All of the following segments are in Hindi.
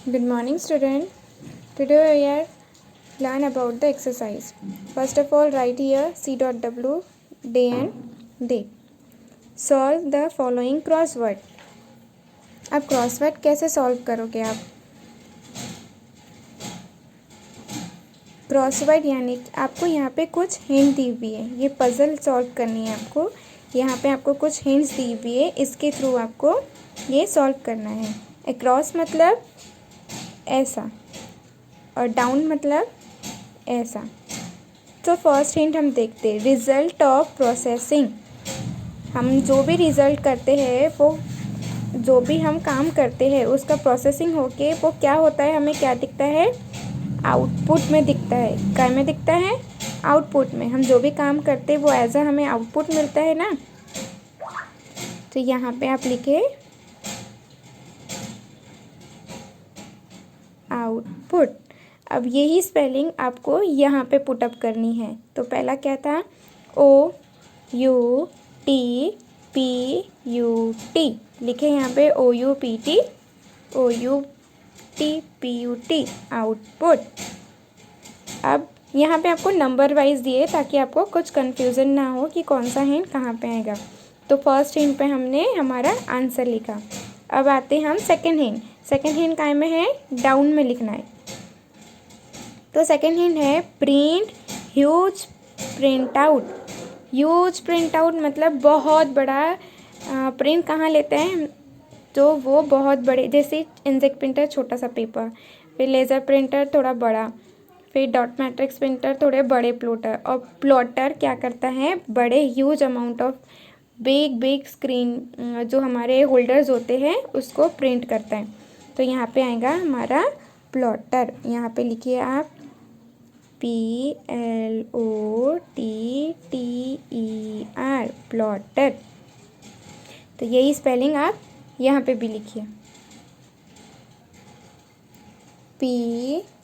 Good morning, student. Today we are learn about the exercise. First of all, write here C.W day and date. Solve the following crossword. अब क्रॉसवर्ड कैसे सॉल्व करोगे आप? क्रॉसवर्ड यानी आपको यहाँ पे कुछ हिंट दी हुई है, ये पजल सॉल्व करनी है आपको. यहाँ पे आपको कुछ हिंट्स दी हुई है, इसके थ्रू आपको ये सॉल्व करना है. अक्रॉस मतलब ऐसा और डाउन मतलब ऐसा. तो फर्स्ट हिंट हम देखते हैं. Result of processing. हम जो भी रिजल्ट करते हैं, वो जो भी हम काम करते हैं उसका प्रोसेसिंग होके वो क्या होता है, हमें क्या दिखता है, आउटपुट में दिखता है. क्या में दिखता है? आउटपुट में. हम जो भी काम करते हैं वो एज अ हमें आउटपुट मिलता है ना. तो यहाँ पे आप लिखे आउटपुट. अब यही स्पेलिंग आपको यहाँ पे पुटअप करनी है. तो पहला क्या था? O U T P U T. लिखे यहाँ पे OUTPUT आउटपुट. अब यहाँ पे आपको नंबर वाइज दिए ताकि आपको कुछ कन्फ्यूज़न ना हो कि कौन सा हिंट कहाँ पे आएगा. तो फर्स्ट हिंट पे हमने हमारा आंसर लिखा. अब आते हैं हम सेकंड हिंट. सेकंड हिंट काय में है? डाउन में लिखना है. तो सेकंड हिंट है print huge print out. Huge print out मतलब बहुत बड़ा प्रिंट कहाँ लेते हैं, तो वो बहुत बड़े, जैसे इंजेक्ट प्रिंटर छोटा सा पेपर, फिर लेज़र प्रिंटर थोड़ा बड़ा, फिर डॉट मैट्रिक्स प्रिंटर थोड़े बड़े प्लॉटर, और प्लॉटर क्या करता है, बड़े huge amount of big screen जो हमारे होल्डर्स होते हैं उसको प्रिंट करता है. तो यहाँ पे आएगा हमारा प्लॉटर. यहाँ पे लिखिए आप PLOTTER प्लॉटर. तो यही स्पेलिंग आप यहाँ पे भी लिखिए.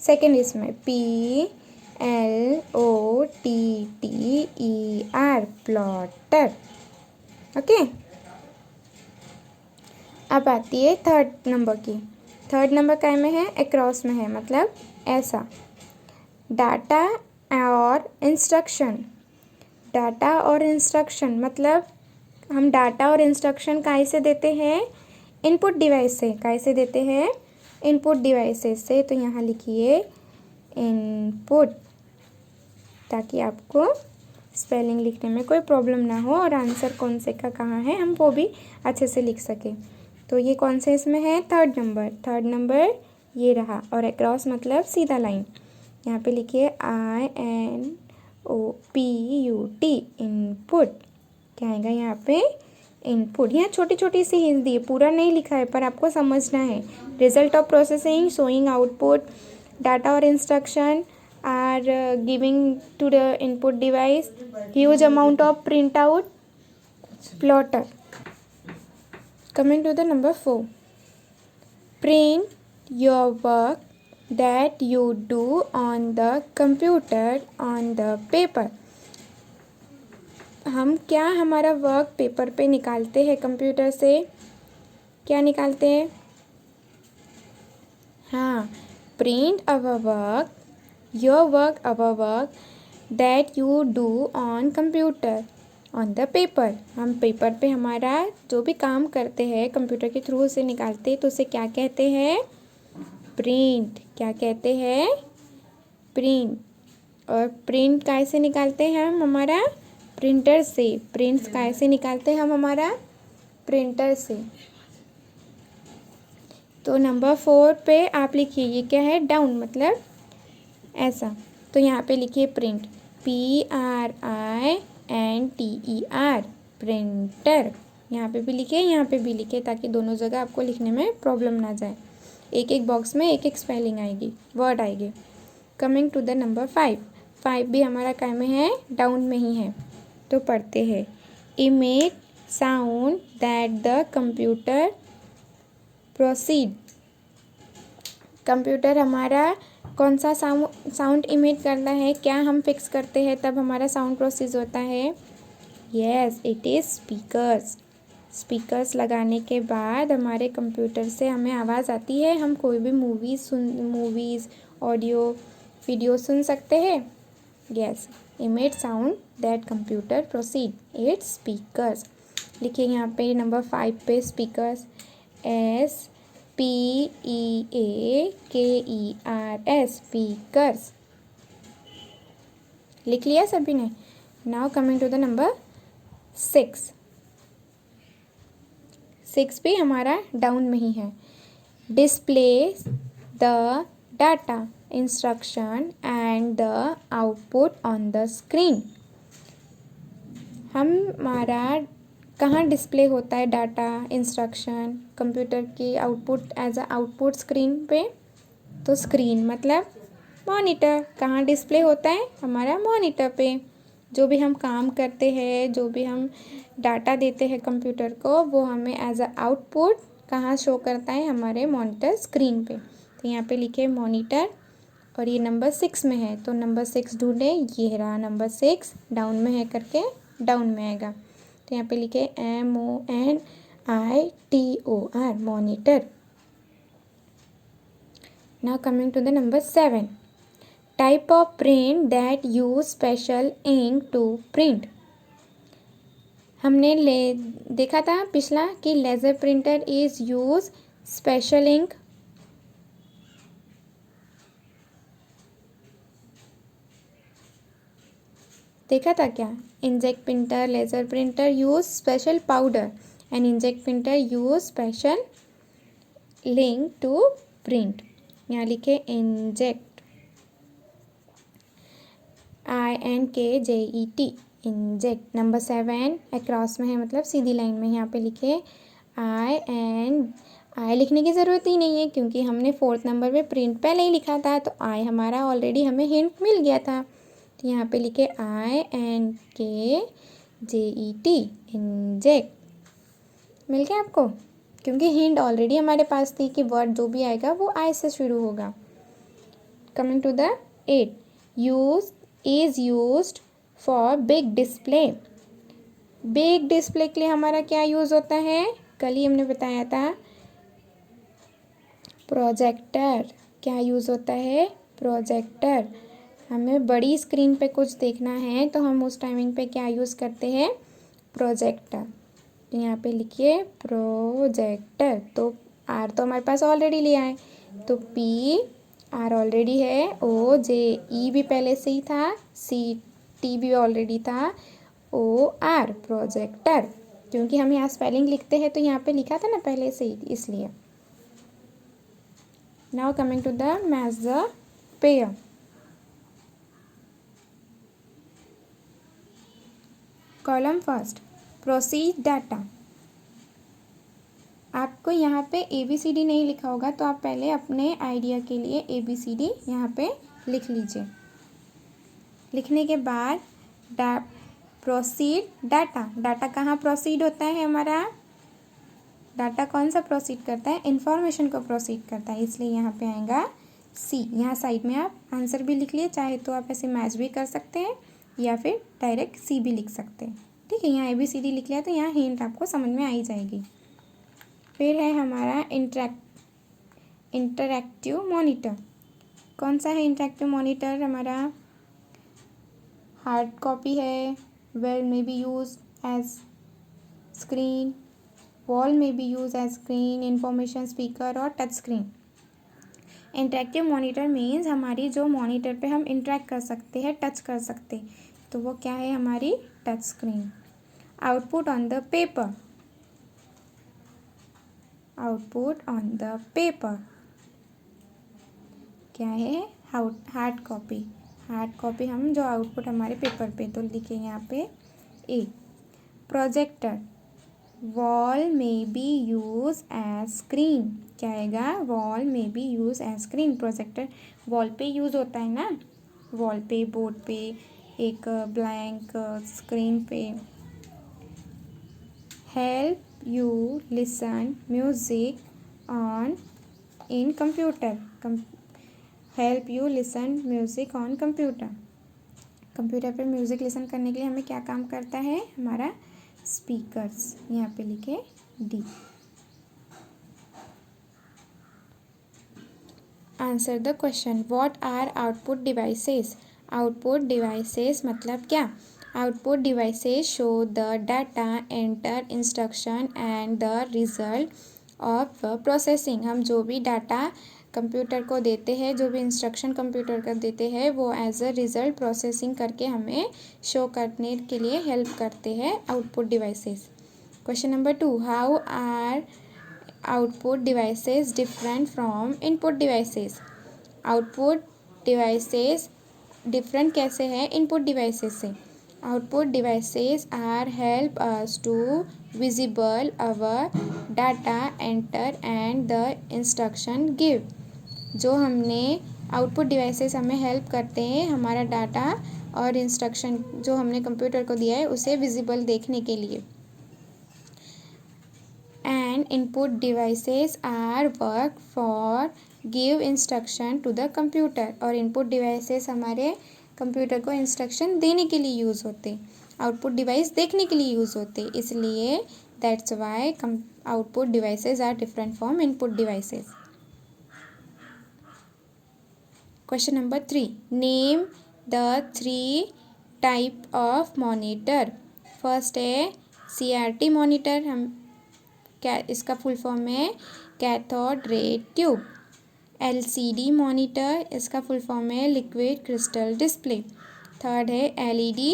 सेकेंड इसमें PLOTTER प्लॉटर. ओके. अब आती है थर्ड नंबर की. थर्ड नंबर काय में है? अक्रॉस में है, मतलब ऐसा. डाटा और इंस्ट्रक्शन. डाटा और इंस्ट्रक्शन मतलब हम डाटा और इंस्ट्रक्शन कैसे देते हैं? इनपुट डिवाइस से. कैसे देते हैं? इनपुट डिवाइसेस से. तो यहाँ लिखिए इनपुट, ताकि आपको स्पेलिंग लिखने में कोई प्रॉब्लम ना हो और आंसर कौन से का कहाँ है हम वो भी अच्छे से लिख सके. तो ये कौन से इसमें है? Third number. थर्ड नंबर ये रहा. और अक्रॉस मतलब सीधा लाइन. यहाँ पे लिखिए INOPUT इनपुट. क्या आएगा यहाँ पे? इनपुट. यहाँ छोटी छोटी सी हिंट दी है, पूरा नहीं लिखा है पर आपको समझना है. Result of processing, showing output, data और instruction are giving to the input device, huge amount of print out, plotter. Coming to the number 4. Print your work that you do on the computer on the paper. हम क्या हमारा वर्क पेपर पे निकालते हैं कंप्यूटर से? क्या निकालते हैं? हाँ, print our work, your work, our work that you do on computer on the paper. हम पेपर पे हमारा जो भी काम करते हैं कंप्यूटर के थ्रू उसे निकालते हैं, तो उसे क्या कहते हैं? प्रिंट. क्या कहते हैं? प्रिंट. और प्रिंट कैसे निकालते हैं हम? हमारा प्रिंटर से. प्रिंट्स कैसे निकालते हैं हम? हमारा प्रिंटर से. तो नंबर 4 पे आप लिखिए, ये क्या है? डाउन मतलब ऐसा. तो यहाँ पे लिखिए प्रिंट, PRINTER प्रिंटर. यहाँ पे भी लिखे, यहाँ पे भी लिखे, ताकि दोनों जगह आपको लिखने में प्रॉब्लम ना जाए. एक एक बॉक्स में एक एक स्पेलिंग आएगी, वर्ड आएगी. Coming to the number 5. 5 भी हमारा काय में है? डाउन में ही है. तो पढ़ते हैं image sound that the computer proceed. Computer हमारा कौन सा साउंड इमिट करता है? क्या हम फिक्स करते हैं तब हमारा साउंड प्रोसीज होता है? Yes, it is speakers. Speakers लगाने के बाद हमारे कंप्यूटर से हमें आवाज़ आती है, हम कोई भी मूवीज़ ऑडियो वीडियो सुन सकते हैं। Yes, emit sound that computer proceed its speakers. लिखिए यहाँ पे नंबर 5 पे स्पीकर्स, SPEAKERS स्पीकर्स। लिख लिया सभी ने? Now coming to the number 6। 6 भी हमारा डाउन में ही है। Display the data instruction and the output on the screen. हमारा कहाँ डिस्प्ले होता है डाटा इंस्ट्रक्शन कंप्यूटर की output as a output screen पे? तो स्क्रीन मतलब मॉनिटर। कहाँ डिस्प्ले होता है? हमारा मॉनिटर पे। जो भी हम काम करते हैं, जो भी हम डाटा देते हैं कंप्यूटर को, वो हमें एज अ आउटपुट कहाँ शो करता है? हमारे मॉनिटर स्क्रीन पे। तो यहाँ पे लिखे मॉनिटर और ये नंबर 6 में है, तो नंबर 6 ढूंढे। ये रहा नंबर 6, डाउन में है करके डाउन में आएगा। तो यहाँ पे लिखे MONITOR monitor. Now coming to the number 7। Type of print that use special ink to print. हमने देखा था पिछला कि laser printer is use special ink. देखा था क्या? Inject printer, laser printer use special powder and inject printer use special link to print. यहाँ लिखे inject, INKJET inject. Number 7 across में है, मतलब सीधी लाइन में। यहाँ पे लिखे आई लिखने की ज़रूरत ही नहीं है क्योंकि हमने 4th नंबर पे प्रिंट पहले ही लिखा था, तो आई हमारा ऑलरेडी हमें हिंट मिल गया था। तो यहाँ पे लिखे INKJET इंजेक्ट। मिल गया आपको? क्योंकि हिंट ऑलरेडी हमारे पास थी कि वर्ड जो भी आएगा वो आई से शुरू होगा। Coming to the 8। Is used for big display. Big display के लिए हमारा क्या यूज़ होता है? कल ही हमने बताया था, प्रोजेक्टर। क्या यूज़ होता है? प्रोजेक्टर। हमें बड़ी स्क्रीन पे कुछ देखना है तो हम उस टाइमिंग पे क्या यूज़ करते हैं? प्रोजेक्टर। तो यहाँ पे लिखिए प्रोजेक्टर। तो आर तो हमारे पास ऑलरेडी लिया है, तो पी आर ऑलरेडी है, ओ जे ई भी पहले से ही था, सी टी भी ऑलरेडी था, ओ आर प्रोजेक्टर। क्योंकि हम यहाँ स्पेलिंग लिखते हैं तो यहाँ पे लिखा था ना पहले से ही, इसलिए। Now coming to the match the pair. Column first, proceed data. आपको यहाँ पे ABCD नहीं लिखा होगा, तो आप पहले अपने आइडिया के लिए ABCD यहाँ पे लिख लीजिए। लिखने के बाद प्रोसीड डाटा। डाटा कहाँ प्रोसीड होता है? हमारा डाटा कौन सा प्रोसीड करता है? इंफॉर्मेशन को प्रोसीड करता है, इसलिए यहाँ पे आएगा सी। यहाँ साइड में आप आंसर भी लिख लिए, चाहे तो आप ऐसे मैच भी कर सकते हैं या फिर डायरेक्ट सी भी लिख सकते हैं। ठीक है, यहाँ ABCD लिख लिया तो यहाँ हिंट आपको समझ में आ ही जाएगी। फिर है हमारा इंटरैक्टिव मॉनिटर। कौन सा है इंटरैक्टिव मॉनिटर? हमारा हार्ड कॉपी है, well may be use as screen, wall में be use as screen, information speaker और touch screen. Interactive monitor means हमारी जो मॉनिटर पे हम इंटरेक्ट कर सकते हैं, टच कर सकते, तो वो क्या है? हमारी touch screen. Output on the paper. Output on the paper क्या है? Hard copy. हार्ड कॉपी हम जो आउटपुट हमारे पेपर पे, तो लिखे यहाँ पे ए। प्रोजेक्टर, वॉल में बी यूज एज स्क्रीन। क्या आएगा? वॉल में be use as screen. Projector wall पे यूज़ होता है ना, वॉल पे, बोर्ड पे, एक ब्लैंक स्क्रीन पे। Help you listen music on in computer. Help you listen music on computer. कंप्यूटर पे म्यूज़िक लिसन करने के लिए हमें क्या काम करता है? हमारा स्पीकर्स, यहाँ पे लिखे D. Answer the question, what are output devices. Output devices मतलब क्या? Output devices show the data, enter instruction and the result of processing. हम जो भी डाटा कंप्यूटर को देते हैं, जो भी इंस्ट्रक्शन कंप्यूटर को देते हैं, वो एज अ रिज़ल्ट प्रोसेसिंग करके हमें शो करने के लिए हेल्प करते हैं output devices. Question number 2, how are output devices different from input devices. Output devices different कैसे हैं इनपुट डिवाइसेस से? Output devices are help us to visible our data, enter and the instruction give. जो हमने आउटपुट डिवाइसेस हमें हेल्प करते हैं हमारा डाटा और इंस्ट्रक्शन जो हमने कंप्यूटर को दिया है उसे विजिबल देखने के लिए। And input devices are work for give instruction to the computer. और इनपुट डिवाइसेस हमारे कंप्यूटर को इंस्ट्रक्शन देने के लिए यूज़ होते, आउटपुट डिवाइस देखने के लिए यूज़ होते, इसलिए that's why output devices are different from input devices. Question number 3, name the 3 type of monitor. First है CRT मॉनिटर, हम क्या इसका फुल फॉर्म है cathode ray tube. LCD monitor, इसका फुल फॉर्म है लिक्विड क्रिस्टल डिस्प्ले। थर्ड है LED,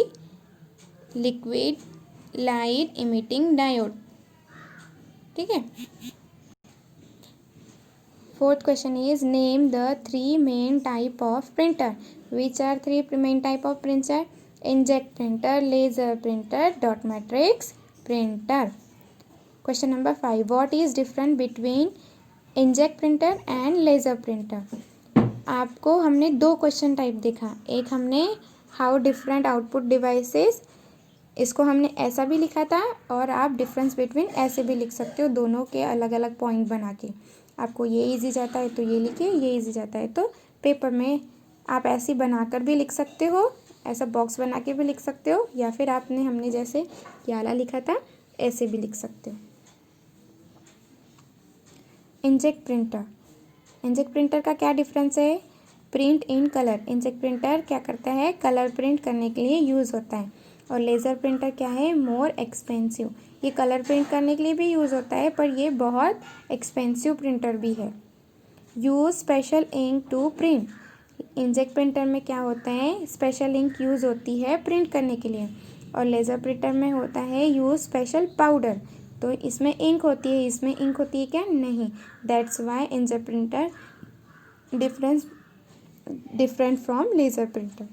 liquid light emitting diode. ठीक है। Fourth question is name the 3 main type of printer. Which are 3 main type of printer? Inkjet printer, laser printer, dot matrix printer. Question number 5, what is different between inkjet printer and laser printer. आपको हमने 2 क्वेश्चन टाइप देखा, एक हमने हाउ डिफरेंट आउटपुट डिवाइसेस, इसको हमने ऐसा भी लिखा था और आप डिफरेंस बिटवीन ऐसे भी लिख सकते हो, दोनों के अलग अलग पॉइंट बना के। आपको ये इजी जाता है तो ये लिखिए, ये इजी जाता है तो पेपर में आप ऐसे बनाकर भी लिख सकते हो, ऐसा बॉक्स बना के भी लिख सकते हो, या फिर आपने हमने जैसे ये वाला लिखा था ऐसे भी लिख सकते हो। इंकजेट प्रिंटर, इंकजेट प्रिंटर का क्या डिफरेंस है? Print in colour, inkjet printer क्या करता है? कलर प्रिंट करने के लिए यूज़ होता है। और लेज़र प्रिंटर क्या है? मोर एक्सपेंसिव, ये कलर प्रिंट करने के लिए भी यूज़ होता है पर ये बहुत एक्सपेंसिव प्रिंटर भी है। Use special ink to print, inkjet printer में क्या होता है? स्पेशल इंक यूज़ होती है प्रिंट करने के लिए। और लेज़र प्रिंटर में होता है यूज़ स्पेशल पाउडर, तो इसमें इंक होती है, इसमें इंक होती है क्या? नहीं। That's why inkjet printer different from laser printer.